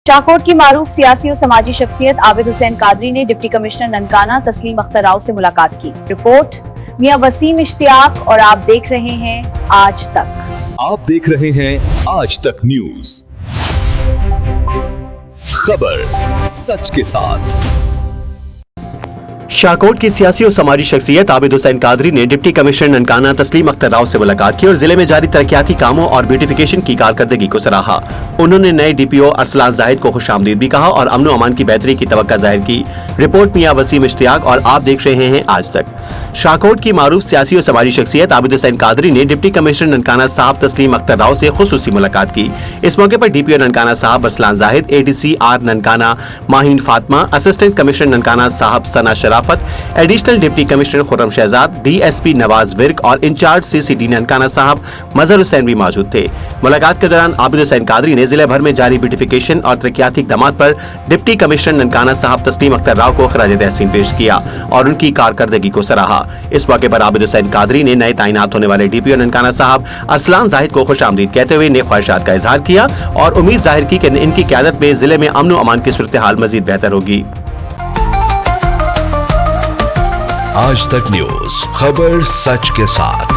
शाकोट की मारूफ सियासी और समाजी शख्सियत आबिद हुसैन कादरी ने डिप्टी कमिश्नर ननकाना तस्लीम अख्तर राव से मुलाकात की। रिपोर्ट मियां वसीम इश्तियाक और आप देख रहे हैं आज तक। आप देख रहे हैं आज तक न्यूज, खबर सच के साथ। शाकोट की सियासी और समाजी शख्सियत आबिद हुसैन कादरी ने डिप्टी कमिश्नर ननकाना तस्लीम अख्तर राव से मुलाकात की और जिले में जारी तरक्याती कामों और ब्यूटिफिकेशन की कारकर्दगी को सराहा। उन्होंने नए डीपीओ अरसलान जाहिद को खुशामदीद भी कहा और अमन अमान की बेहतरी की तवक्का जाहिर की। रिपोर्ट मियां वसीम इश्तियाक और आप देख रहे हैं आज तक। शाकोट की मारूफ सियासी और समाजी शख्सियत आबिद हुसैन कादरी ने डिप्टी कमिश्नर ननकाना साहब तस्लीम अख्तर राव से खुसूसी मुलाकात की। इस मौके पर DPO Nankana Sahib Arsalan Zahid, ADC R Nankana Maheen Fatima, assistant commissioner Nankana Sahib Sana Sharafat, additional deputy commissioner Khurram Shahzad, DSP Nawaz Virk और इंचार्ज सीसीडी ननकाना साहब मजहर हुसैन भी मौजूद थे। मुलाकात के दौरान आबिद हुसैन कादरी ने जिले भर में जारी ब्यूटिफिकेशन और तरक्याती इक़दामात पर डिप्टी कमिश्नर ननकाना साहब तस्लीम अख्तर राव को खराज तहसीन पेश किया और उनकी कारकर्दगी को सराहा। इस मौके पर आबिद हुसैन कादरी ने नए तैनात होने वाले डीपीओ ननकाना साहब अरसलान जाहिद को खुशामदीद कहते हुए नेक ख्वाहिशात का इजहार किया और उम्मीद जाहिर की कि इनकी क़यादत में जिले में अमन और अमान की सूरत हाल मजीद बेहतर होगी। आज तक न्यूज, खबर सच के साथ।